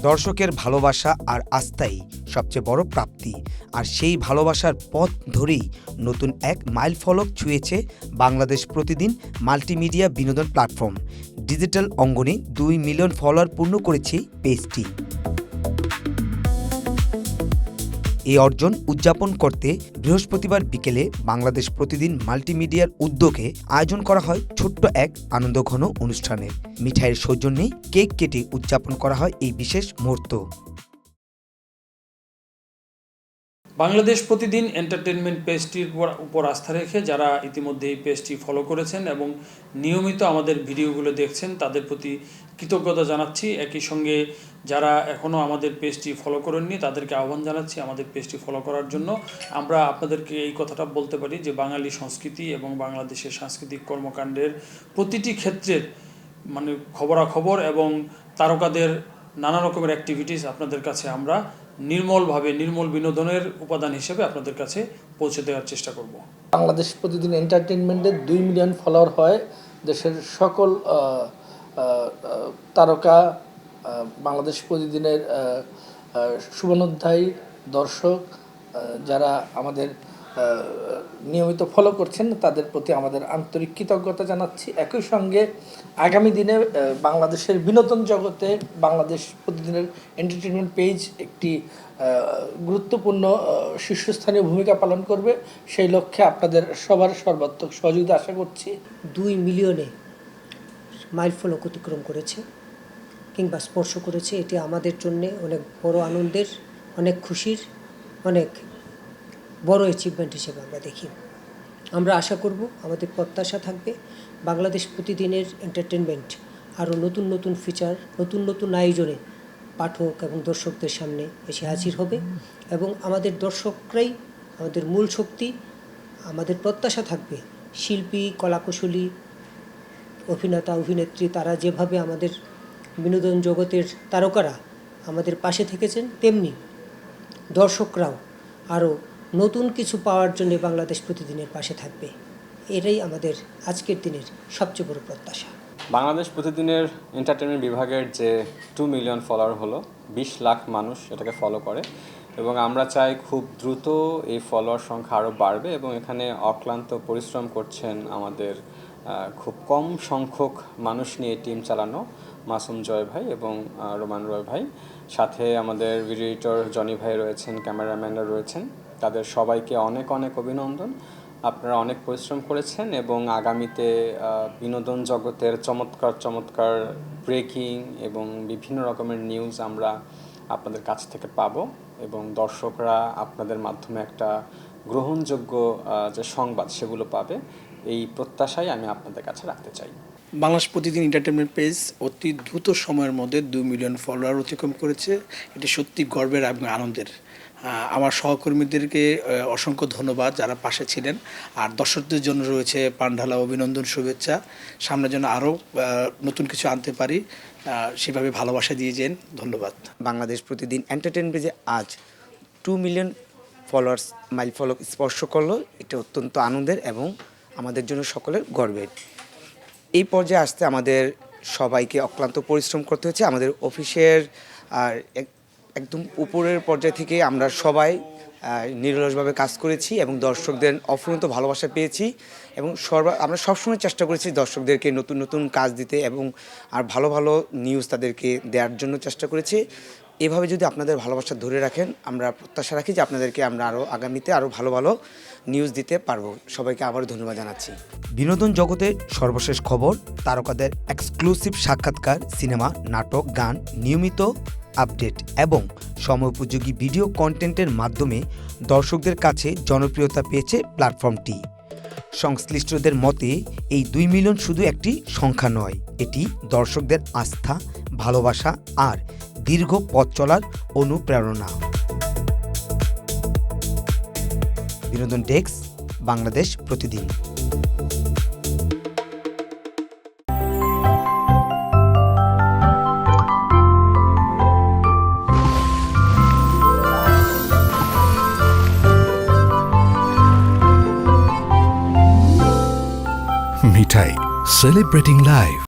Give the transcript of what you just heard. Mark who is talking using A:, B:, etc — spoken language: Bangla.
A: দর্শকের ভালোবাসা আর আস্থাই সবচেয়ে বড় প্রাপ্তি, আর সেই ভালোবাসার পথ ধরেই নতুন এক মাইলফলক ছুঁয়েছে বাংলাদেশ প্রতিদিন মাল্টিমিডিয়া বিনোদন প্ল্যাটফর্ম। ডিজিটাল অঙ্গনে 2 মিলিয়ন ফলোয়ার পূর্ণ করেছে পেজটি। এই অর্জন উদযাপন করতে বৃহস্পতিবার বিকেলে বাংলাদেশ প্রতিদিন মাল্টিমিডিয়ার উদ্যোগে আয়োজন করা হয় ছোট্ট এক আনন্দঘন অনুষ্ঠানের। মিঠাইয়ের সৌজন্যে কেক কেটে উদযাপন করা হয় এই বিশেষ মুহূর্ত।
B: বাংলাদেশ প্রতিদিন এন্টারটেনমেন্ট পেজটির উপর আস্থা রেখে যারা ইতিমধ্যে এই পেজটি ফলো করেছেন এবং নিয়মিত আমাদের ভিডিওগুলো দেখছেন তাদের প্রতি কৃতজ্ঞতা জানাচ্ছি। একই সঙ্গে যারা এখনও আমাদের পেজটি ফলো করেননি তাদেরকে আহ্বান জানাচ্ছি আমাদের পেজটি ফলো করার জন্য। আমরা আপনাদেরকে এই কথাটা বলতে পারি যে বাঙালি সংস্কৃতি এবং বাংলাদেশের সাংস্কৃতিক কর্মকাণ্ডের প্রতিটি ক্ষেত্রের খবরাখবর এবং তারকাদের নানা রকমের অ্যাক্টিভিটিস আপনাদের কাছে আমরা নির্মল বিনোদনের উপাদান হিসেবে আপনাদের কাছে পৌঁছে দেওয়ার চেষ্টা করব।
C: বাংলাদেশ প্রতিদিন এন্টারটেনমেন্টের 2 মিলিয়ন ফলোয়ার হয় দেশের সকল তারকা, বাংলাদেশ প্রতিদিনের শুভানুধ্যায়ী দর্শক যারা আমাদের নিয়মিত ফলো করছেন তাদের প্রতি আমাদের আন্তরিক কৃতজ্ঞতা জানাচ্ছি। একই সঙ্গে আগামী দিনে বাংলাদেশের বিনোদন জগতে বাংলাদেশ প্রতিদিনের এন্টারটেনমেন্ট পেজ একটি গুরুত্বপূর্ণ শীর্ষস্থানীয় ভূমিকা পালন করবে। সেই লক্ষ্যে আপনাদের সবার সর্বাত্মক সহযোগিতা আশা করছি।
D: 2 মিলিয়নে মাইলফলক অতিক্রম করেছে কিংবা স্পর্শ করেছে, এটি আমাদের জন্য অনেক বড় আনন্দের, অনেক খুশির, অনেক বড় অ্যাচিভমেন্ট হিসেবে আমরা দেখি। আমরা আশা করব, আমাদের প্রত্যাশা থাকবে বাংলাদেশ প্রতিদিনের এন্টারটেনমেন্ট আরও নতুন নতুন ফিচার, নতুন আয়োজনে পাঠক এবং দর্শকদের সামনে এসে হাজির হবে এবং আমাদের দর্শকরাই আমাদের মূল শক্তি। আমাদের প্রত্যাশা থাকবে শিল্পী, কলাকুশলী, অভিনেতা, অভিনেত্রী তারা যেভাবে আমাদের বিনোদন জগতের তারকারা আমাদের পাশে থেকেছেন, তেমনি দর্শকরাও আরও নতুন কিছু পাওয়ার জন্য বাংলাদেশ প্রতিদিনের পাশে থাকবে। এটাই আমাদের আজকের দিনের সবচেয়ে বড় প্রত্যাশা।
E: বাংলাদেশ প্রতিদিনের এন্টারটেনমেন্ট বিভাগের যে 2 মিলিয়ন ফলোয়ার হলো, 20 লাখ মানুষ এটাকে ফলো করে এবং আমরা চাই খুব দ্রুত এই ফলোয়ার সংখ্যা আরও বাড়বে এবং এখানে অক্লান্ত পরিশ্রম করছেন আমাদের খুব কম সংখ্যক মানুষ নিয়ে টিম চালানো মাসুম জয় ভাই এবং রোমান রয় ভাই, সাথে আমাদের ভিডিও এডিটর জনি ভাই রয়েছেন, ক্যামেরাম্যানরা রয়েছেন। তাদের সবাইকে অনেক অভিনন্দন। আপনারা অনেক পরিশ্রম করেছেন এবং আগামীতে বিনোদন জগতের চমৎকার ব্রেকিং এবং বিভিন্ন রকমের নিউজ আমরা আপনাদের কাছ থেকে পাবো এবং দর্শকরা আপনাদের মাধ্যমে একটা গ্রহণযোগ্য যে সংবাদ সেগুলো পাবে, এই প্রত্যাশাই আমি আপনাদের কাছে রাখতে চাই।
C: বাংলাদেশ প্রতিদিন এন্টারটেনমেন্ট পেজ অতি দ্রুত সময়ের মধ্যে 2 মিলিয়ন ফলোয়ার অতিক্রম করেছে। এটি সত্যি গর্বের এবং আনন্দের। আমার সহকর্মীদেরকে অসংখ্য ধন্যবাদ যারা পাশে ছিলেন, আর দর্শকদের জন্য রয়েছে পান্ডালা অভিনন্দন, শুভেচ্ছা। সামনে যেন আরও নতুন কিছু আনতে পারি, সেভাবে ভালোবাসা দিয়ে যান। ধন্যবাদ।
A: বাংলাদেশ প্রতিদিন এন্টারটেনমেন্ট পেজে আজ 2 মিলিয়ন ফলোয়ার্স মাইলফলক স্পর্শ করলো। এটা অত্যন্ত আনন্দের এবং আমাদের জন্য সকলের গর্বের। এই পর্যায়ে আসতে আমাদের সবাইকে অক্লান্ত পরিশ্রম করতে হচ্ছে। আমাদের অফিসের আর একদম উপরের পর্যায় থেকে আমরা সবাই নিরলসভাবে কাজ করেছি এবং দর্শকদের অফুরন্ত ভালোবাসা পেয়েছি এবং আমরা সবসময় চেষ্টা করেছি দর্শকদেরকে নতুন কাজ দিতে এবং আর ভালো নিউজ তাদেরকে দেওয়ার জন্য চেষ্টা করেছি। এভাবে যদি আপনাদের ভালোবাসা ধরে রাখেন, আমরা প্রত্যাশা রাখি যে আপনাদেরকে আমরা আগামীতে আরও ভালো নিউজ দিতে পারবো। সবাইকে আবার ধন্যবাদ জানাচ্ছি। বিনোদন জগতের সর্বশেষ খবর, তারকাদের এক্সক্লুসিভ সাক্ষাৎকার, সিনেমা, নাটক, গান, নিয়মিত আপডেট এবং সময়োপযোগী ভিডিও কন্টেন্টের মাধ্যমে দর্শকদের কাছে জনপ্রিয়তা পেয়েছে প্ল্যাটফর্মটি। সংশ্লিষ্টদের মতে এই 2 মিলিয়ন শুধু একটি সংখ্যা নয়, এটি দর্শকদের আস্থা, ভালোবাসা আর দীর্ঘ পথ চলার অনুপ্রেরণা। বিনোদন ডেস্ক, বাংলাদেশ প্রতিদিন।
F: মিঠাই, celebrating life.